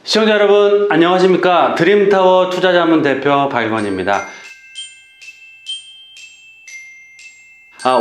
시청자 여러분 안녕하십니까. 드림타워 투자자문 대표 박일권입니다.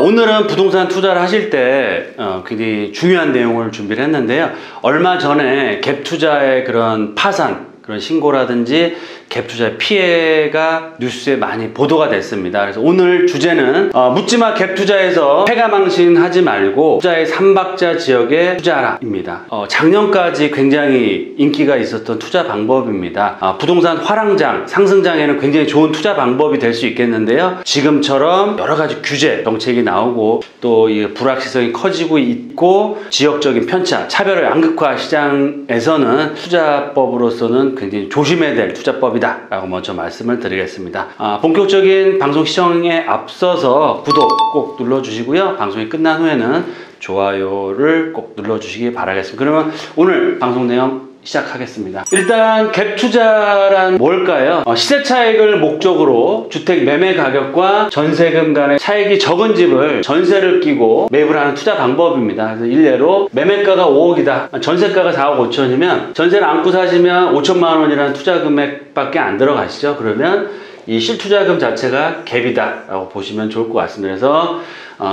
오늘은 부동산 투자를 하실 때 굉장히 중요한 내용을 준비를 했는데요. 얼마 전에 갭 투자의 그런 파산, 그런 신고라든지 갭 투자의 피해가 뉴스에 많이 보도가 됐습니다. 그래서 오늘 주제는 묻지마 갭 투자에서 패가망신하지 말고 투자의 3박자 지역에 투자하라 입니다. 작년까지 굉장히 인기가 있었던 투자 방법입니다. 부동산 화랑장, 상승장에는 굉장히 좋은 투자 방법이 될 수 있겠는데요. 지금처럼 여러 가지 규제, 정책이 나오고 또 이 불확실성이 커지고 있고 지역적인 편차, 차별화 양극화 시장에서는 투자법으로서는 굉장히 조심해야 될 투자법이다 라고 먼저 말씀을 드리겠습니다. 본격적인 방송 시청에 앞서서 구독 꼭 눌러주시고요. 방송이 끝난 후에는 좋아요를 꼭 눌러주시기 바라겠습니다. 그러면 오늘 방송 내용 시작하겠습니다. 일단 갭 투자란 뭘까요? 시세 차익을 목적으로 주택 매매 가격과 전세금 간의 차익이 적은 집을 전세를 끼고 매입을 하는 투자 방법입니다. 그래서 일례로 매매가가 5억이다, 전세가가 4억 5천이면 전세를 안고 사시면 5천만 원이라는 투자 금액밖에 안 들어가시죠. 그러면 이 실투자금 자체가 갭이다 라고 보시면 좋을 것 같습니다. 그래서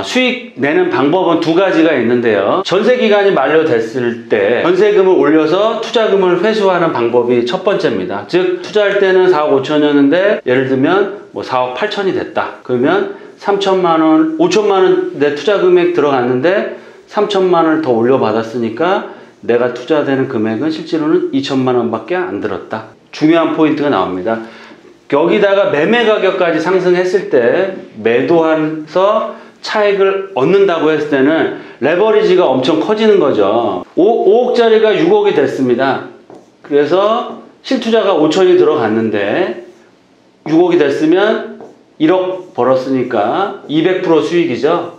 수익 내는 방법은 두 가지가 있는데요. 전세기간이 만료됐을 때 전세금을 올려서 투자금을 회수하는 방법이 첫 번째입니다. 즉 투자할 때는 4억 5천이었는데 예를 들면 뭐 4억 8천이 됐다. 그러면 3천만 원, 5천만 원 내 투자금액 들어갔는데 3천만 원을 더 올려받았으니까 내가 투자되는 금액은 실제로는 2천만 원밖에 안 들었다. 중요한 포인트가 나옵니다. 여기다가 매매 가격까지 상승했을 때 매도해서 차익을 얻는다고 했을 때는 레버리지가 엄청 커지는 거죠. 5억짜리가 6억이 됐습니다. 그래서 실투자가 5천이 들어갔는데 6억이 됐으면 1억 벌었으니까 200% 수익이죠.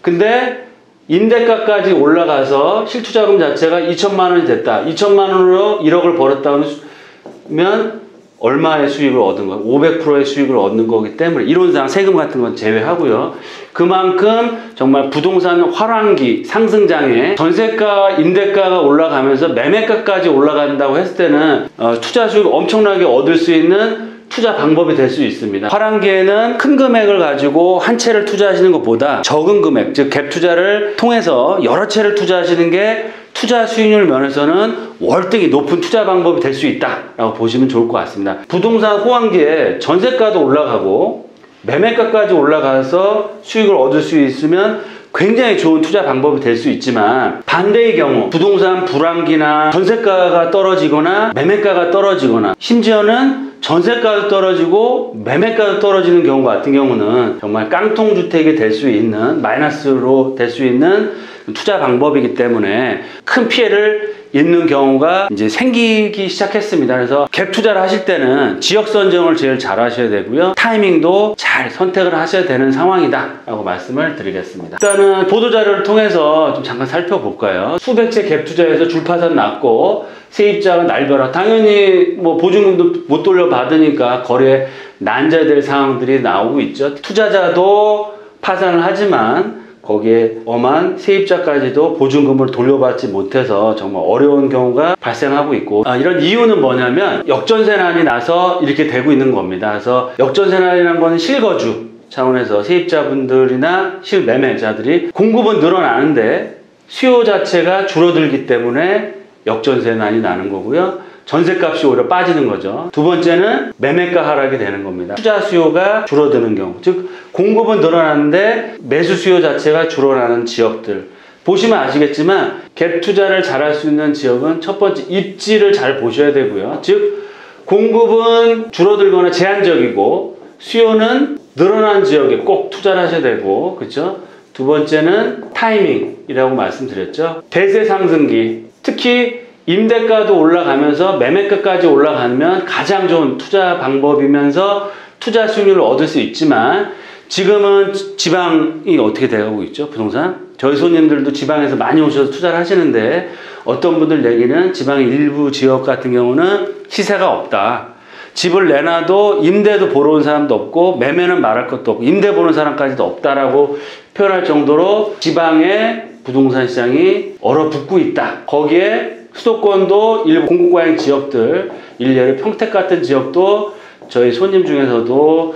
근데 임대가까지 올라가서 실투자금 자체가 2천만 원이 됐다. 2천만 원으로 1억을 벌었다면 얼마의 수익을 얻은 거예요? 500%의 수익을 얻는 거기 때문에 이론상 세금 같은 건 제외하고요. 그만큼 정말 부동산 화랑기 상승장에 전세가, 임대가가 올라가면서 매매가까지 올라간다고 했을 때는 투자 수익을 엄청나게 얻을 수 있는 투자 방법이 될 수 있습니다. 화랑기에는 큰 금액을 가지고 한 채를 투자하시는 것보다 적은 금액, 즉 갭 투자를 통해서 여러 채를 투자하시는 게 투자 수익률 면에서는 월등히 높은 투자 방법이 될 수 있다라고 보시면 좋을 것 같습니다. 부동산 호황기에 전세가도 올라가고 매매가까지 올라가서 수익을 얻을 수 있으면 굉장히 좋은 투자 방법이 될 수 있지만 반대의 경우 부동산 불황기나 전세가가 떨어지거나 매매가가 떨어지거나 심지어는 전세가도 떨어지고 매매가도 떨어지는 경우 같은 경우는 정말 깡통주택이 될 수 있는, 마이너스로 될 수 있는 투자 방법이기 때문에 큰 피해를 입는 경우가 이제 생기기 시작했습니다. 그래서 갭 투자를 하실 때는 지역 선정을 제일 잘 하셔야 되고요. 타이밍도 잘 선택을 하셔야 되는 상황이다 라고 말씀을 드리겠습니다. 일단은 보도자료를 통해서 좀 잠깐 살펴볼까요? 수백 채 갭 투자에서 줄파산 났고 세입자가 날벼락, 당연히 뭐 보증금도 못 돌려받으니까 거래에 난자될 상황들이 나오고 있죠. 투자자도 파산을 하지만 거기에 엄한 세입자까지도 보증금을 돌려받지 못해서 정말 어려운 경우가 발생하고 있고, 이런 이유는 뭐냐면 역전세난이 나서 이렇게 되고 있는 겁니다. 그래서 역전세난이라는 거는 실거주 차원에서 세입자분들이나 실매매자들이 공급은 늘어나는데 수요 자체가 줄어들기 때문에 역전세난이 나는 거고요. 전세값이 오히려 빠지는 거죠. 두 번째는 매매가 하락이 되는 겁니다. 투자 수요가 줄어드는 경우, 즉 공급은 늘어나는데 매수 수요 자체가 줄어나는 지역들 보시면 아시겠지만 갭 투자를 잘할 수 있는 지역은 첫 번째 입지를 잘 보셔야 되고요. 즉 공급은 줄어들거나 제한적이고 수요는 늘어난 지역에 꼭 투자를 하셔야 되고, 그렇죠? 두 번째는 타이밍이라고 말씀드렸죠. 대세 상승기, 특히 임대가도 올라가면서 매매가까지 올라가면 가장 좋은 투자 방법이면서 투자 수익률을 얻을 수 있지만 지금은 지방이 어떻게 돼가고 있죠? 부동산? 저희 손님들도 지방에서 많이 오셔서 투자를 하시는데 어떤 분들 얘기는 지방의 일부 지역 같은 경우는 시세가 없다. 집을 내놔도 임대도 보러 온 사람도 없고 매매는 말할 것도 없고 임대 보는 사람까지도 없다라고 표현할 정도로 지방의 부동산 시장이 얼어붙고 있다. 거기에 수도권도 일부 공급과잉 지역들, 일례로 평택 같은 지역도 저희 손님 중에서도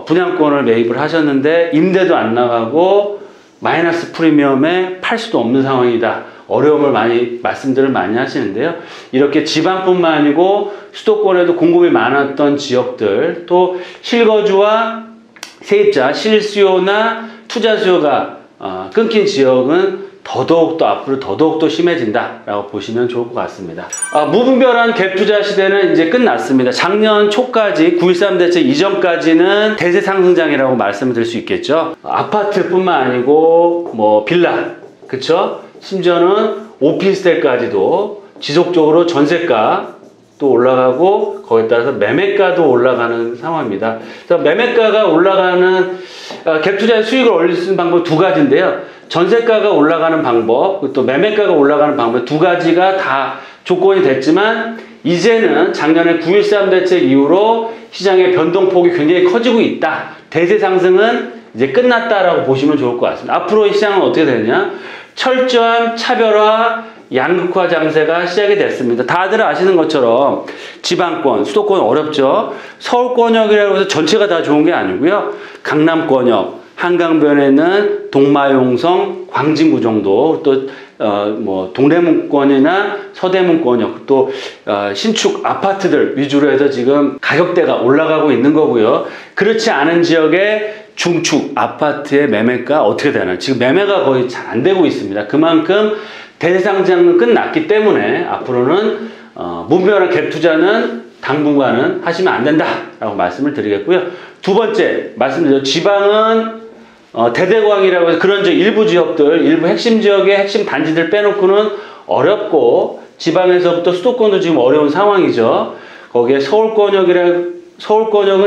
분양권을 매입을 하셨는데 임대도 안 나가고 마이너스 프리미엄에 팔 수도 없는 상황이다. 어려움을 말씀들을 많이 하시는데요. 이렇게 지방뿐만 아니고 수도권에도 공급이 많았던 지역들, 또 실거주와 세입자, 실수요나 투자 수요가 끊긴 지역은 더더욱더 앞으로 더더욱더 심해진다라고 보시면 좋을 것 같습니다. 무분별한 갭 투자 시대는 이제 끝났습니다. 작년 초까지 9.13 대책 이전까지는 대세 상승장이라고 말씀을 드릴 수 있겠죠. 아파트뿐만 아니고 뭐 빌라, 그쵸? 심지어는 오피스텔까지도 지속적으로 전세가 또 올라가고 거기에 따라서 매매가도 올라가는 상황입니다. 그래서 매매가가 올라가는 갭 투자의 수익을 올릴 수 있는 방법 두 가지인데요. 전세가가 올라가는 방법, 또 매매가가 올라가는 방법 두 가지가 다 조건이 됐지만 이제는 작년에 9.13 대책 이후로 시장의 변동폭이 굉장히 커지고 있다. 대세 상승은 이제 끝났다라고 보시면 좋을 것 같습니다. 앞으로 이 시장은 어떻게 되느냐? 철저한 차별화, 양극화 장세가 시작이 됐습니다. 다들 아시는 것처럼 지방권, 수도권 어렵죠. 서울권역이라고 해서 전체가 다 좋은 게 아니고요. 강남권역, 한강변에 있는 동마용성, 광진구 정도, 또 뭐 동대문권이나 서대문권역, 또 신축 아파트들 위주로 해서 지금 가격대가 올라가고 있는 거고요. 그렇지 않은 지역의 중축 아파트의 매매가 어떻게 되나요? 지금 매매가 거의 잘 안 되고 있습니다. 그만큼 대상장은 끝났기 때문에 앞으로는 무분별한 갭 투자는 당분간은 하시면 안 된다라고 말씀을 드리겠고요. 두 번째 말씀드렸죠. 지방은 대대광이라고 해서 그런 일부 지역들, 일부 핵심 지역의 핵심 단지들 빼놓고는 어렵고 지방에서부터 수도권도 지금 어려운 상황이죠. 거기에 서울권역은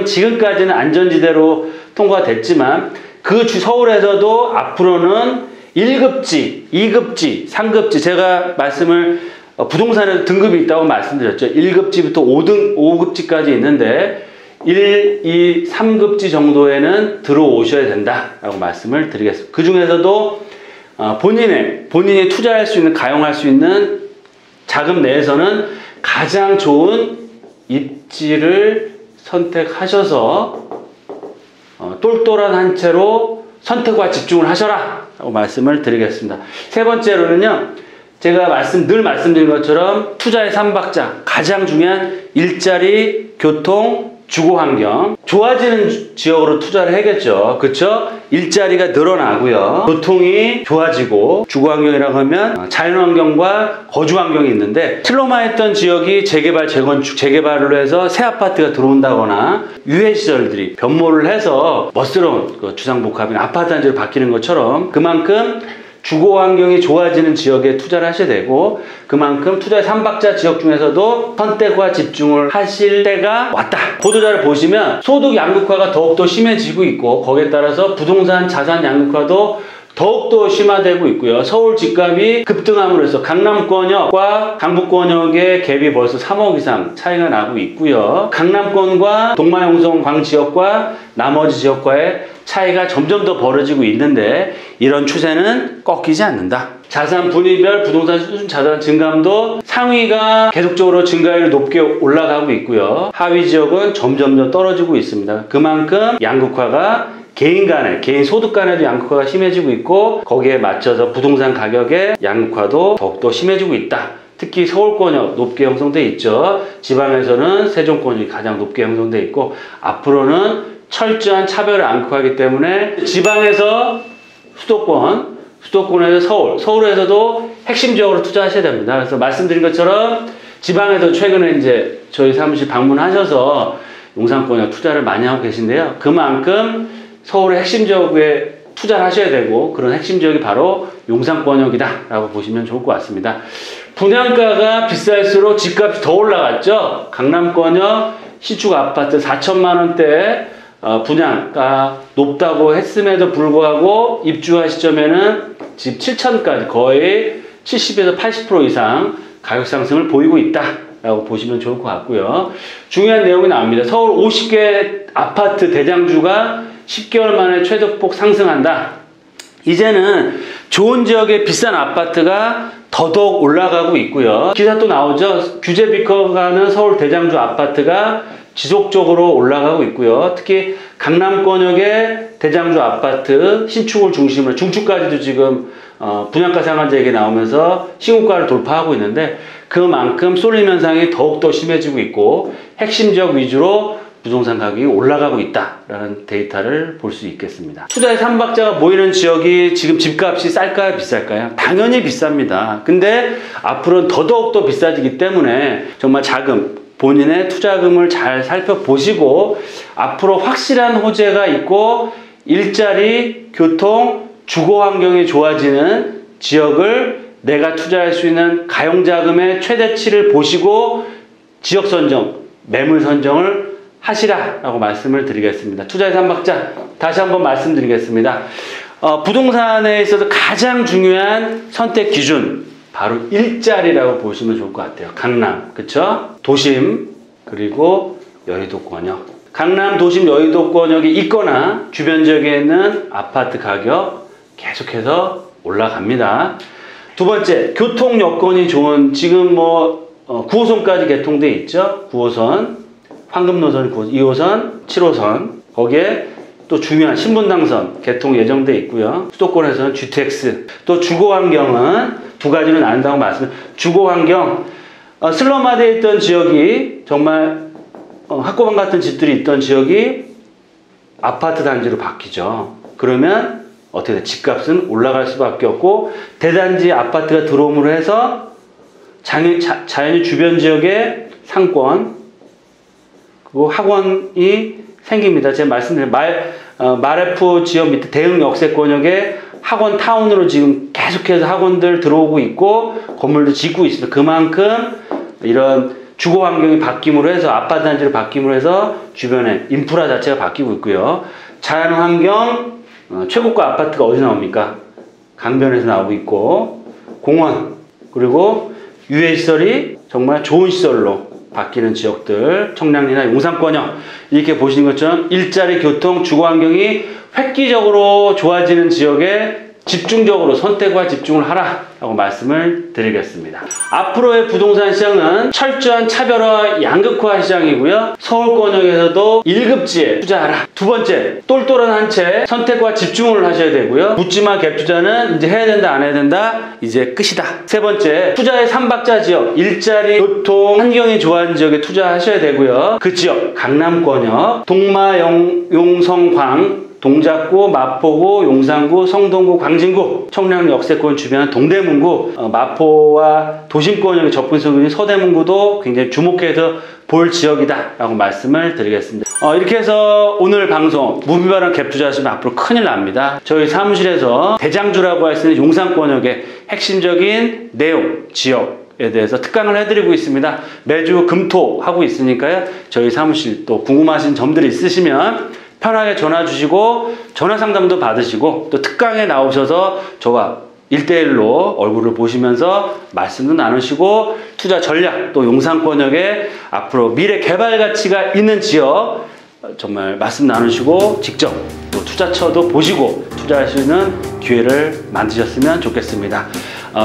지금까지는 안전지대로 통과됐지만 그 서울에서도 앞으로는 1급지, 2급지, 3급지 제가 말씀을 부동산에도 등급이 있다고 말씀드렸죠. 1급지부터 5급지까지 있는데 1, 2, 3급지 정도에는 들어오셔야 된다라고 말씀을 드리겠습니다. 그 중에서도 본인이 투자할 수 있는, 가용할 수 있는 자금 내에서는 가장 좋은 입지를 선택하셔서 똘똘한 한 채로 선택과 집중을 하셔라 라고 말씀을 드리겠습니다. 세 번째로는요, 제가 늘 말씀드린 것처럼 투자의 3박자, 가장 중요한 일자리, 교통, 주거환경, 좋아지는 지역으로 투자를 해야겠죠. 그쵸? 일자리가 늘어나고요, 교통이 좋아지고, 주거환경이라고 하면 자연환경과 거주환경이 있는데 슬로마했던 지역이 재개발, 재건축, 재개발을 해서 새 아파트가 들어온다거나 유해시설들이 변모를 해서 멋스러운 주상복합인 아파트 단지로 바뀌는 것처럼 그만큼 주거환경이 좋아지는 지역에 투자를 하셔야 되고, 그만큼 투자의 3박자 지역 중에서도 선택과 집중을 하실 때가 왔다. 보도자를 보시면 소득 양극화가 더욱더 심해지고 있고, 거기에 따라서 부동산 자산 양극화도 더욱더 심화되고 있고요. 서울 집값이 급등함으로 해서 강남권역과 강북권역의 갭이 벌써 3억 이상 차이가 나고 있고요. 강남권과 동마용성 광지역과 나머지 지역과의 차이가 점점 더 벌어지고 있는데 이런 추세는 꺾이지 않는다. 자산 분위별 부동산 수준 자산 증감도 상위가 계속적으로 증가율이 높게 올라가고 있고요. 하위 지역은 점점 더 떨어지고 있습니다. 그만큼 양극화가 개인 소득 간에도 양극화가 심해지고 있고, 거기에 맞춰서 부동산 가격의 양극화도 더욱더 심해지고 있다. 특히 서울권역 높게 형성되어 있죠. 지방에서는 세종권역이 가장 높게 형성되어 있고, 앞으로는 철저한 차별을 양극화하기 때문에 지방에서 수도권에서 서울에서도 핵심 지역으로 투자하셔야 됩니다. 그래서 말씀드린 것처럼 지방에서 최근에 이제 저희 사무실 방문하셔서 용산권역 투자를 많이 하고 계신데요. 그만큼 서울의 핵심 지역에 투자를 하셔야 되고, 그런 핵심 지역이 바로 용산권역이다 라고 보시면 좋을 것 같습니다. 분양가가 비쌀수록 집값이 더 올라갔죠. 강남권역 신축 아파트 4천만 원대 분양가 높다고 했음에도 불구하고 입주할 시점에는 집 7천까지 거의 70에서 80% 이상 가격 상승을 보이고 있다 라고 보시면 좋을 것 같고요. 중요한 내용이 나옵니다. 서울 50개 아파트 대장주가 10개월 만에 최저폭 상승한다. 이제는 좋은 지역의 비싼 아파트가 더더욱 올라가고 있고요. 기사 또 나오죠. 규제 비커가는 서울 대장주 아파트가 지속적으로 올라가고 있고요. 특히 강남권역의 대장주 아파트 신축을 중심으로 중축까지도 지금 분양가 상한제 얘기 나오면서 신고가를 돌파하고 있는데, 그만큼 쏠림 현상이 더욱더 심해지고 있고 핵심 지역 위주로 부동산 가격이 올라가고 있다라는 데이터를 볼 수 있겠습니다. 투자의 삼박자가 모이는 지역이 지금 집값이 쌀까요, 비쌀까요? 당연히 비쌉니다. 근데 앞으로는 더더욱 비싸지기 때문에 정말 자금, 본인의 투자금을 잘 살펴보시고 앞으로 확실한 호재가 있고 일자리, 교통, 주거 환경이 좋아지는 지역을 내가 투자할 수 있는 가용자금의 최대치를 보시고 지역 선정, 매물 선정을 하시라라고 말씀을 드리겠습니다. 투자의 삼박자 다시 한번 말씀드리겠습니다. 부동산에 있어서 가장 중요한 선택 기준, 바로 일자리라고 보시면 좋을 것 같아요. 강남, 그쵸? 도심, 그리고 여의도권역. 강남, 도심, 여의도권역이 있거나 주변 지역에 있는 아파트 가격 계속해서 올라갑니다. 두 번째, 교통 여건이 좋은, 지금 9호선까지 개통돼 있죠. 9호선, 황금노선 2호선, 7호선, 거기에 또 중요한 신분당선 개통 예정돼 있고요. 수도권에서는 GTX. 또 주거 환경은 두 가지로 나눈다고 주거 환경, 슬럼화되어 있던 지역이 정말 학고방 같은 집들이 있던 지역이 아파트 단지로 바뀌죠. 그러면 어떻게 돼? 집값은 올라갈 수밖에 없고, 대단지 아파트가 들어옴으로 해서 자연히 주변 지역의 상권, 그리고 학원이 생깁니다. 제가 말씀드린 마레프 지역 밑에 대흥 역세권역에 학원 타운으로 지금 계속해서 학원들 들어오고 있고 건물도 짓고 있습니다. 그만큼 이런 주거 환경이 바뀜으로 해서 아파트 단지로 바뀜으로 해서 주변에 인프라 자체가 바뀌고 있고요. 자연 환경, 최고가 아파트가 어디서 나옵니까? 강변에서 나오고 있고, 공원, 그리고 유해시설이 정말 좋은 시설로 바뀌는 지역들, 청량리나 용산권역, 이렇게 보시는 것처럼 일자리, 교통, 주거 환경이 획기적으로 좋아지는 지역에 집중적으로 선택과 집중을 하라라고 말씀을 드리겠습니다. 앞으로의 부동산 시장은 철저한 차별화 양극화 시장이고요. 서울권역에서도 1급지에 투자하라. 두 번째, 똘똘한 한 채 선택과 집중을 하셔야 되고요. 묻지마 갭 투자는 이제 해야 된다, 안 해야 된다, 이제 끝이다. 세 번째, 투자의 삼박자 지역, 일자리, 교통, 환경이 좋아하는 지역에 투자하셔야 되고요. 그 지역, 강남권역, 동마, 용성, 광, 동작구, 마포구, 용산구, 성동구, 광진구, 청량리 역세권 주변 동대문구, 마포와 도심권역의 접근성이 서대문구도 굉장히 주목해서 볼 지역이다 라고 말씀을 드리겠습니다. 이렇게 해서 오늘 방송 무비바람 갭 투자하시면 앞으로 큰일 납니다. 저희 사무실에서 대장주라고 할 수 있는 용산권역의 핵심적인 내용, 지역에 대해서 특강을 해드리고 있습니다. 매주 금토 하고 있으니까요. 저희 사무실 또 궁금하신 점들이 있으시면 편하게 전화 주시고 전화 상담도 받으시고, 또 특강에 나오셔서 저와 1대1로 얼굴을 보시면서 말씀도 나누시고, 투자 전략, 또 용산권역에 앞으로 미래 개발 가치가 있는 지역 정말 말씀 나누시고 직접 또 투자처도 보시고 투자할 수 있는 기회를 만드셨으면 좋겠습니다.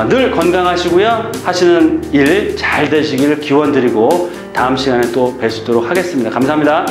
늘 건강하시고요. 하시는 일 잘 되시길 기원 드리고 다음 시간에 또 뵐 수 있도록 하겠습니다. 감사합니다.